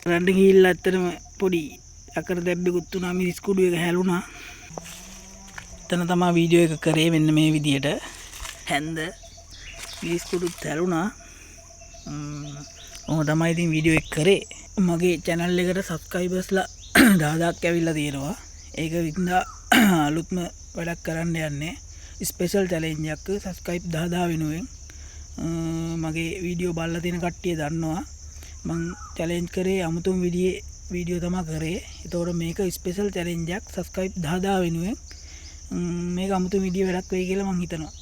රණ්ඩ ගිහිල්ලා ඇත්තටම පොඩි අකර දැබ්බෙකුත් වුණා මිරිස් කුඩු එක හැලුණා. එතන තමයි වීඩියෝ එක කරේ මෙන්න මේ විදියට. හැන්ද මිරිස් කුඩුත් හැලුණා. ඔහොම තමයි ඉතින් වීඩියෝ එක කරේ. මගේ channel එකට subscribersලා 10000ක් ඇවිල්ලා තියෙනවා. ඒක වින්දා අලුත්ම වැඩක් කරන්න යන්නේ. ස්පෙෂල් challenge එකක් subscribe 10000 වෙනුවෙන්. මගේ වීඩියෝ බලලා තියෙන කට්ටිය දන්නවා. මං challenge කරේ අමුතුම වීඩියෝ තමයි කරේ. ඒතකොට මේක ස්පෙෂල් challenge එකක් subscribe 10000 වෙනුවෙන්. මේක අමුතු වීඩියෝ වැඩක් වෙයි කියලා මං හිතනවා.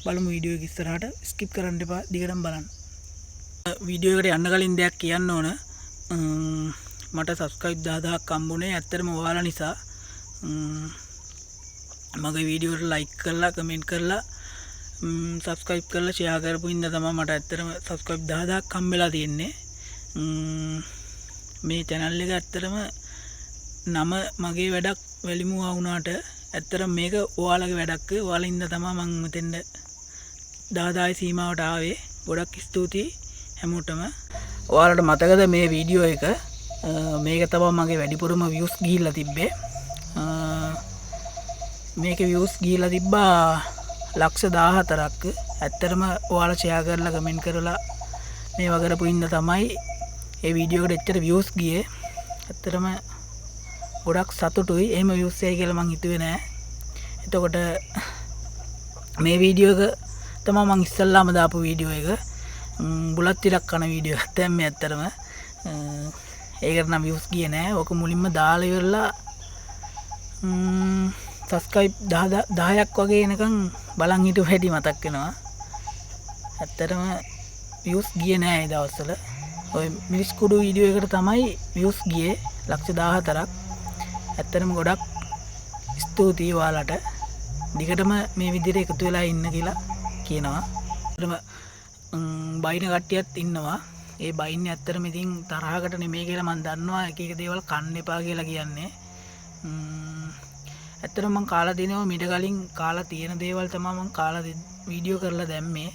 බලමු වීඩියෝ එක ඉස්සරහට skip කරන්න එපා. දිගටම බලන්න. වීඩියෝ එකට යන්න කලින් දෙයක් කියන්න ඕන. මට subscribe 10000ක් හම්බුනේ ඇත්තටම ඔයාලා නිසා. මගේ වීඩියෝ එකට like කරලා comment කරලා subscribe කරලා share කරපු ඉඳ තමයි මට ඇත්තටම subscribe 10000ක් හම්බෙලා තියෙන්නේ. මේ channel එක ඇත්තටම නම මගේ වැඩක් වැලිමුවා වුණාට ඇත්තටම මේක ඔයාලගේ වැඩක්. ඔයාලා ඉඳ තමයි මම මෙතෙන්ද 10000 සීමාවට ආවේ. ගොඩක් ස්තුතියි හැමෝටම. ඔයාලට මතකද මේ වීඩියෝ එක මේක තමයි මගේ වැඩිපුරම views ගිහිල්ලා තිබ්බේ. මේක views ගිහිල්ලා තිබ්බා ලක්ෂ 14ක්. ඇත්තටම ඔයාලා share කරලා comment කරලා මේවා කරපු ඉන්න තමයි ඒ වීඩියෝ එකට එච්චර views ගියේ. ඇත්තටම ගොඩක් සතුටුයි. එහෙම views එකයි කියලා මං හිතුවේ නෑ. එතකොට මේ වීඩියෝ එක තමයි මං ඉස්සල්ලාම දාපු වීඩියෝ එක. බුලත් ටිකක් කන වීඩියෝ එකක් දැන් මේ ඇත්තටම. ඒකට නම් views ගියේ නෑ. ඕක මුලින්ම දාලා ඉවරලා subscribe 10ක් වගේ එනකන් බලන් හිටු හැටි මතක් වෙනවා. ඇත්තටම views ගියේ නෑ ඒ දවස්වල. ඔය මිරිස් කුඩු වීඩියෝ එකට තමයි views ගියේ ලක්ෂ 14ක්. ඇත්තටම ගොඩක් ස්තුතියි ඔයාලට. දිගටම මේ විදිහට එකතු වෙලා ඉන්න කියලා කියනවා. ඇත්තටම බයින කට්ටියත් ඉන්නවා. ඒ බයින්නේ ඇත්තටම ඉතින් තරහකට නෙමෙයි කියලා මම දන්නවා. එක එක දේවල් කන්න එපා කියලා කියන්නේ. ඇත්තටම මම කාලා දිනවා මීට කලින් කාලා තියෙන දේවල් තමයි මම කාලා වීඩියෝ කරලා දැම්මේ.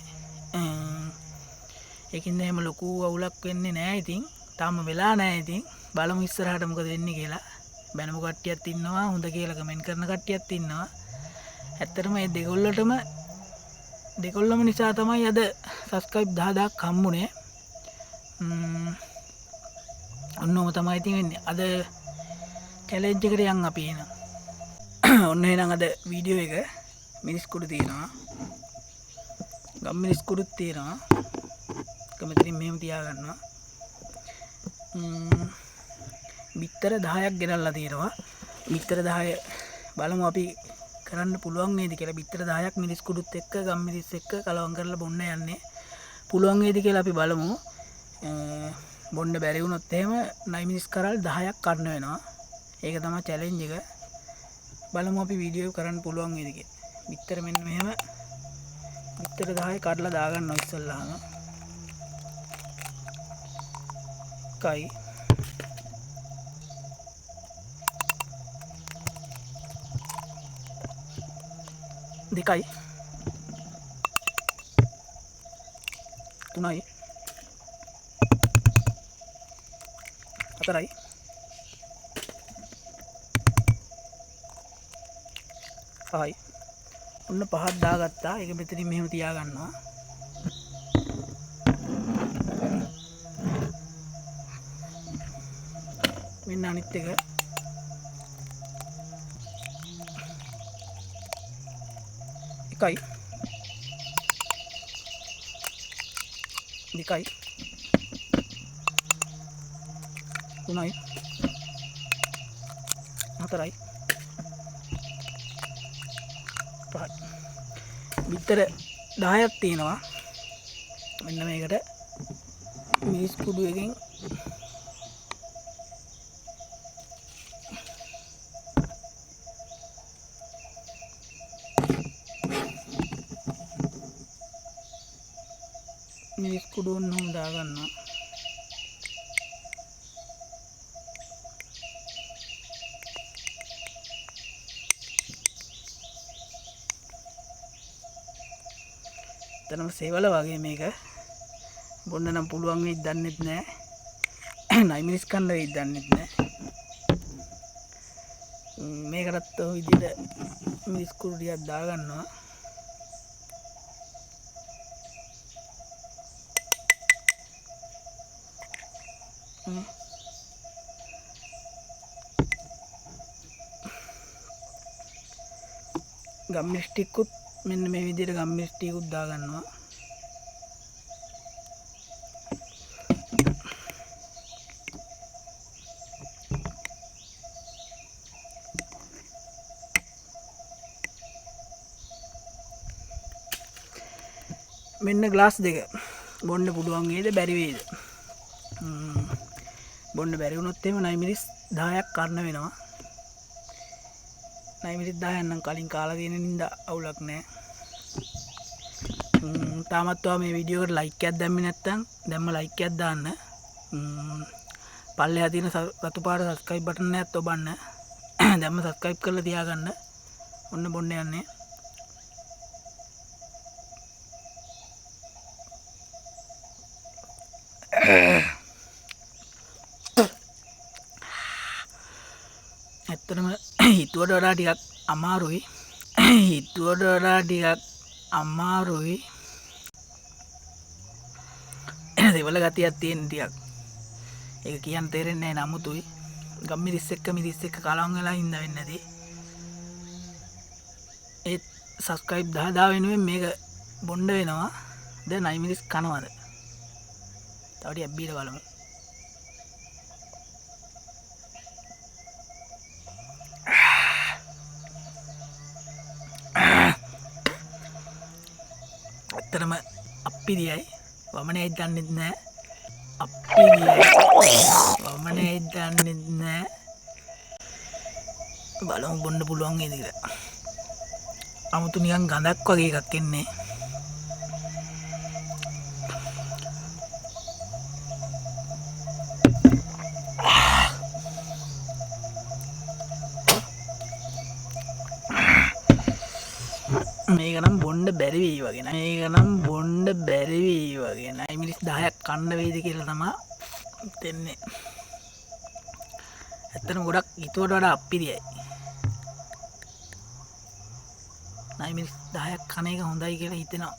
ඒකින්ද එහෙම ලොකු අවුලක් වෙන්නේ නැහැ ඉතින්. තාම වෙලා නැහැ ඉතින්. බලමු ඉස්සරහට මොකද වෙන්නේ කියලා. බැනමු කට්ටියත් ඉන්නවා. හොඳ කියලා කමෙන්ට් කරන කට්ටියත් ඉන්නවා. ඇත්තටම මේ දෙකොල්ලම නිසා තමයි අද subscribe 10000ක් හම්බුනේ. ඔන්නෝම තමයි ඉතින් වෙන්නේ. අද challenge එකට යන් අපි එන. ඔන්න එහෙනම් අද වීඩියෝ එක මිරිස් කුඩු තියෙනවා. ගම් මිරිස් කුඩුත් තියෙනවා. කැමතිනම් මෙහෙම තියාගන්නවා. බිත්තර 10ක් ගෙනල්ලා තියෙනවා. බිත්තර 10 බලමු අපි කරන්න පුළුවන් නේද කියලා. බිත්තර 10ක් මිරිස් කුඩුත් එක්ක ගම් මිරිස් එක්ක කලවම් කරලා බොන්න යන්නේ. පුළුවන් නේද කියලා අපි බලමු. බොන්න බැරි වුණොත් එහෙම නයි මිරිස් කරල් 10ක් කන්න වෙනවා. ඒක තමයි challenge එක. බලමු අපි වීඩියෝ කරන්න පුළුවන් නේද කියලා. බිත්තර මෙන්න මෙහෙම බිත්තර 10 කඩලා දාගන්නවා ඉස්සල්ලාම. කයි දෙකයි තුනයි හතරයි පහයි. ඔන්න පහක් දාගත්තා. ඒක මෙතනින් මෙහෙම තියාගන්නවා. මෙන්න අනිත් එක. එකයි දෙකයි තුනයි හතරයි පහයි. බිත්තර 10ක් තියෙනවා. මෙන්න මේකට මිරිස් කුඩු එකෙන් මිරිස් කුඩු ඔන්නම දාගන්නවා. එතනම සේවල වගේ මේක බොන්න නම් පුළුවන් වෙයිද දන්නෙත් නෑ. නයි මිනිස් කන්න වෙයිද දන්නෙත් නෑ. මේකටත් ඔය විදිහට මිරිස් කුඩු ටිකක් දාගන්නවා. ගම්මිරිස් ටිකකුත් මෙන්න මේ විදිහට ගම්මිරිස් ටිකකුත් දාගන්නවා. මෙන්න ග්ලාස් දෙක බොන්න පුළුවන් වේද බැරි වේද? බොන්න බැරි වුණොත් එහෙම නයි මිරිස් 10ක් කන්න වෙනවා. නයි මිරිස් 10ක් නම් කලින් කාලා තියෙන නින්දා අවුලක් නැහැ. තාමත් ඔයා මේ වීඩියෝ එකට ලයික් එකක් දැම්මේ නැත්නම් දැම්ම ලයික් එකක් දාන්න. පල්ලෙහා තියෙන රතු පාට සබ්ස්ක්‍රයිබ් බටන් එකත් ඔබන්න. දැම්ම සබ්ස්ක්‍රයිබ් කරලා තියාගන්න. ඔන්න බොන්න යන්නේ. ඇත්තටම හිතුවට වඩා ටිකක් අමාරුයි. හිතුවට වඩා ටිකක් අමාරුයි. දෙවල ගතියක් තියෙන ටිකක්. ඒක කියන්න තේරෙන්නේ නැහැ නමුතුයි. ගම්මිරිස් එක්ක කලවම් වෙලා ඉඳ වෙන්නේ නැති. ඒ සබ්ස්ක්‍රයිබ් 10 වෙනුවෙන් මේක බොන්න වෙනවා. දැන් නයි මිරිස් කනවද? තව ටිකක් බීලා බලමු. ඇත්තටම අප්පිරියයි වමනේ දන්නෙත් නෑ. අප්පිරියයි වමනේ දන්නෙත් නෑ. බලමු බොන්න පුළුවන් වේද කියලා. 아무තු නිකන් ගඳක් වගේ එකක් එන්නේ. මේක නම් බොන්න බැරි වෙයි වගේ නෑ. මේක නම් බොන්න බැරි වෙයි වගේ නෑ. මිනිස් 10ක් කන්න වේද කියලා තමයි දෙන්නේ. ඇත්තටම ගොඩක් හිතුවට වඩා අප්පිරියයි. නයි මිනිස් 10ක් කන එක හොඳයි කියලා හිතෙනවා.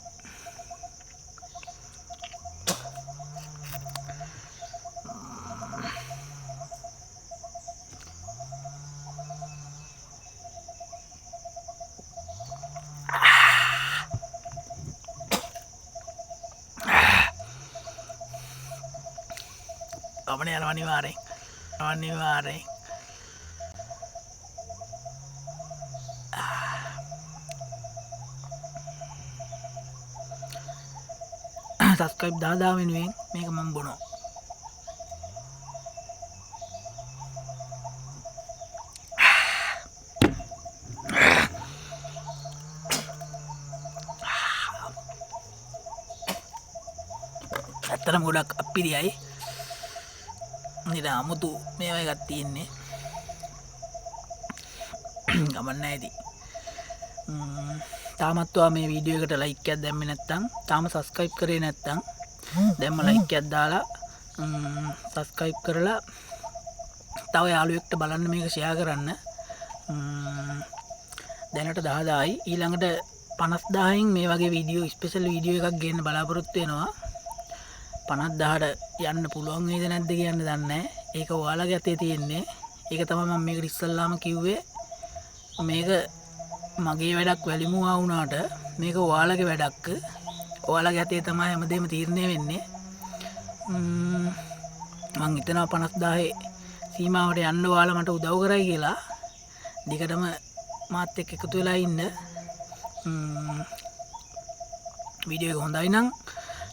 ගමන යනවා අනිවාර්යෙන්. සබ්ස්ක්‍රයිබ් 10 වෙනුවෙන් මේක මම බොනවා. ඇත්තටම ගොඩක් අප්පිරියයි. නිර අමුතු මේවා එකක් තියෙන්නේ. ගමන් නැති. තාමත් ඔයා මේ වීඩියෝ එකට ලයික් එකක් දැම්මේ නැත්නම් තාම සබ්ස්ක්‍රයිබ් කරේ නැත්නම් දැම්ම ලයික් එකක් දාලා සබ්ස්ක්‍රයිබ් කරලා තව යාළුවෙක්ට බලන්න මේක ෂෙයා කරන්න. දැනට 10000යි ඊළඟට 50000න් මේ වගේ වීඩියෝ ස්පෙෂල් වීඩියෝ එකක් ගේන්න බලාපොරොත්තු වෙනවා. 50000ට යන්න පුළුවන් වේද නැද්ද කියන්න දන්නේ නැහැ. ඒක ඔයාලගේ අතේ තියෙන්නේ. ඒක තමයි මම මේකට ඉස්සල්ලාම කිව්වේ. මේක මගේ වැඩක් වැලිමුවා වුණාට මේක ඔයාලගේ වැඩක්. ඔයාලගේ අතේ තමයි හැමදේම තීරණය වෙන්නේ. මං හිතනවා 50000 සීමාවට යන්න ඔයාලා මට උදව් කරයි කියලා. දිගටම මාත් එක්ක එකතු වෙලා ඉන්න. වීඩියෝ එක හොඳයි නම්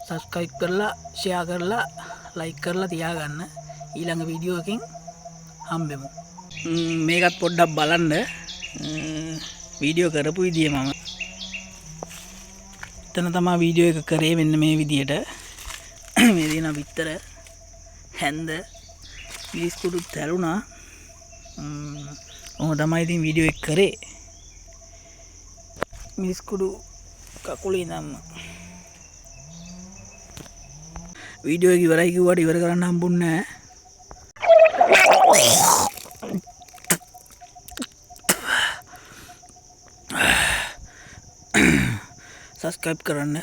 සබස්ක්‍රයිබ් කරලා ෂෙයා කරලා ලයික් කරලා තියාගන්න. ඊළඟ වීඩියෝ එකකින් හම්බෙමු. මේකත් පොඩ්ඩක් බලන්න. වීඩියෝ කරපු විදිය මම එතන තමයි වීඩියෝ එක කරේ. මෙන්න මේ විදියට මේ දින විතර හැන්ද මිරිස් කුඩු තැළුණා. ඔහොම තමයි ඉතින් වීඩියෝ එක කරේ. මිරිස් කුඩු කකුලේ නම් වීඩියෝ එක ඉවරයි කිව්වට ඉවර කරන්න හම්බුන්නේ නැහැ. සස්ක්‍රයිබ් කරන්න